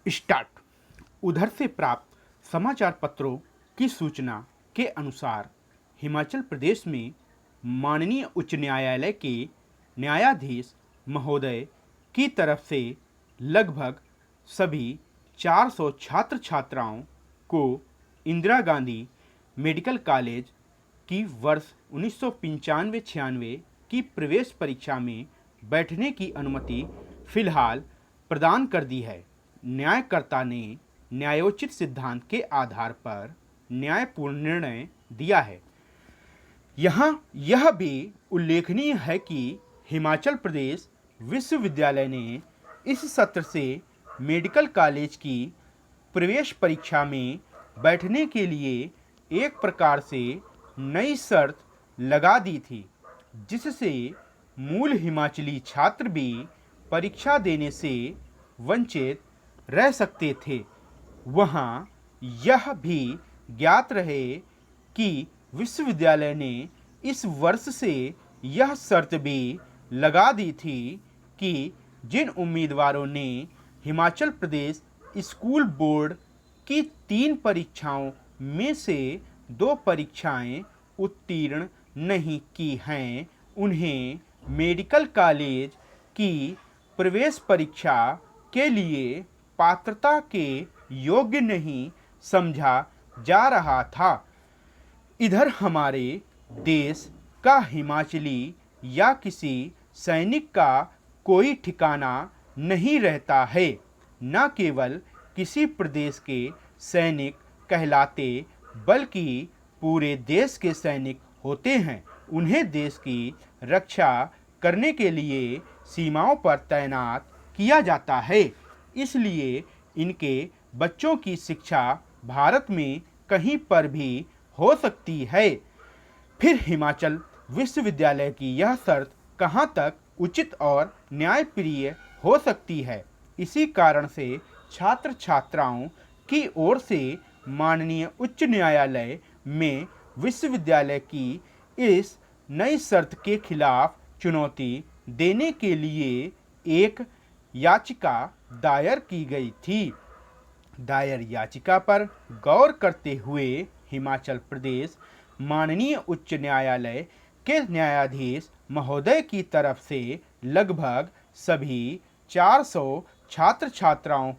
Start. उधर से प्राप्त समाचार पत्रों की सूचना के अनुसार हिमाचल प्रदेश में माननीय उच्च न्यायालय के न्यायाधीश महोदय की तरफ से लगभग सभी 400 छात्र छात्राओं को इंदिरा गांधी मेडिकल कॉलेज की वर्ष 1995-96 की प्रवेश परीक्षा में बैठने की अनुमति फिलहाल प्रदान कर दी है। न्यायकर्ता ने न्यायोचित सिद्धांत के आधार पर न्यायपूर्ण निर्णय दिया है। यहाँ यह भी उल्लेखनीय है कि हिमाचल प्रदेश विश्वविद्यालय ने इस सत्र से मेडिकल कॉलेज की प्रवेश परीक्षा में बैठने के लिए एक प्रकार से नई शर्त लगा दी थी, जिससे मूल हिमाचली छात्र भी परीक्षा देने से वंचित रह सकते थे। वहाँ यह भी ज्ञात रहे कि विश्वविद्यालय ने इस वर्ष से यह शर्त भी लगा दी थी कि जिन उम्मीदवारों ने हिमाचल प्रदेश स्कूल बोर्ड की 3 परीक्षाओं में से 2 परीक्षाएं उत्तीर्ण नहीं की हैं, उन्हें मेडिकल कॉलेज की प्रवेश परीक्षा के लिए पात्रता के योग्य नहीं समझा जा रहा था। इधर हमारे देश का हिमाचली या किसी सैनिक का कोई ठिकाना नहीं रहता है। न केवल किसी प्रदेश के सैनिक कहलाते बल्कि पूरे देश के सैनिक होते हैं। उन्हें देश की रक्षा करने के लिए सीमाओं पर तैनात किया जाता है। इसलिए इनके बच्चों की शिक्षा भारत में कहीं पर भी हो सकती है। फिर हिमाचल विश्वविद्यालय की यह शर्त कहाँ तक उचित और न्यायप्रिय हो सकती है। इसी कारण से छात्र छात्राओं की ओर से माननीय उच्च न्यायालय में विश्वविद्यालय की इस नई शर्त के खिलाफ चुनौती देने के लिए एक याचिका दायर की गई थी। दायर याचिका पर गौर करते हुए हिमाचल प्रदेश माननीय उच्च न्यायालय के न्यायाधीश महोदय की तरफ से लगभग सभी 400 छात्र छात्राओं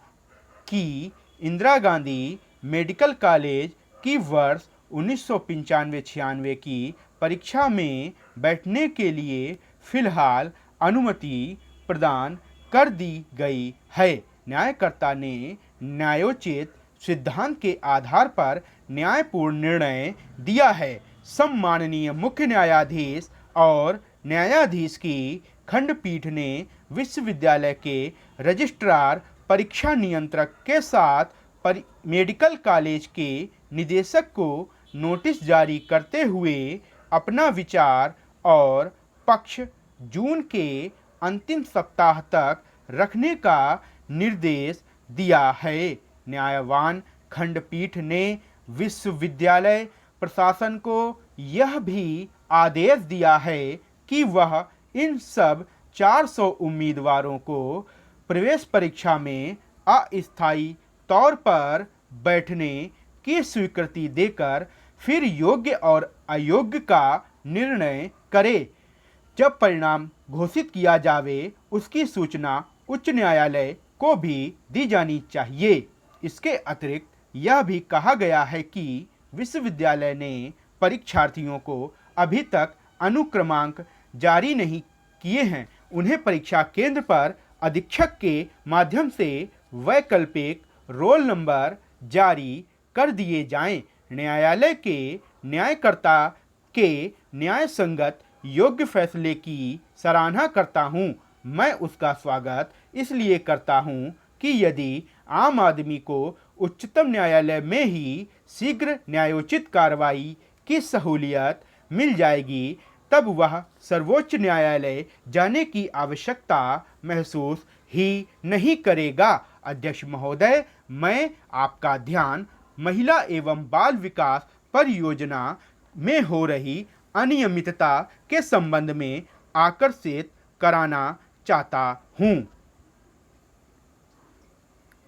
की इंदिरा गांधी मेडिकल कॉलेज की वर्ष 1995-96 की परीक्षा में बैठने के लिए फिलहाल अनुमति प्रदान कर दी गई है। न्यायकर्ता ने न्यायोचित सिद्धांत के आधार पर न्यायपूर्ण निर्णय दिया है। सम्माननीय मुख्य न्यायाधीश और न्यायाधीश की खंडपीठ ने विश्वविद्यालय के रजिस्ट्रार परीक्षा नियंत्रक के साथ मेडिकल कॉलेज के निदेशक को नोटिस जारी करते हुए अपना विचार और पक्ष जून के अंतिम सप्ताह तक रखने का निर्देश दिया है। न्यायवान खंडपीठ ने विश्वविद्यालय प्रशासन को यह भी आदेश दिया है कि वह इन सब 400 उम्मीदवारों को प्रवेश परीक्षा में अस्थायी तौर पर बैठने की स्वीकृति देकर फिर योग्य और अयोग्य का निर्णय करे। जब परिणाम घोषित किया जावे उसकी सूचना उच्च न्यायालय को भी दी जानी चाहिए। इसके अतिरिक्त यह भी कहा गया है कि विश्वविद्यालय ने परीक्षार्थियों को अभी तक अनुक्रमांक जारी नहीं किए हैं। उन्हें परीक्षा केंद्र पर अधीक्षक के माध्यम से वैकल्पिक रोल नंबर जारी कर दिए जाएं। न्यायालय के न्यायकर्ता के न्याय संगत योग्य फैसले की सराहना करता हूं। मैं उसका स्वागत इसलिए करता हूं कि यदि आम आदमी को उच्चतम न्यायालय में ही शीघ्र न्यायोचित कार्रवाई की सहूलियत मिल जाएगी, तब वह सर्वोच्च न्यायालय जाने की आवश्यकता महसूस ही नहीं करेगा। अध्यक्ष महोदय, मैं आपका ध्यान महिला एवं बाल विकास परियोजना में हो रही अनियमितता के संबंध में आकर्षित कराना चाहता हूँ।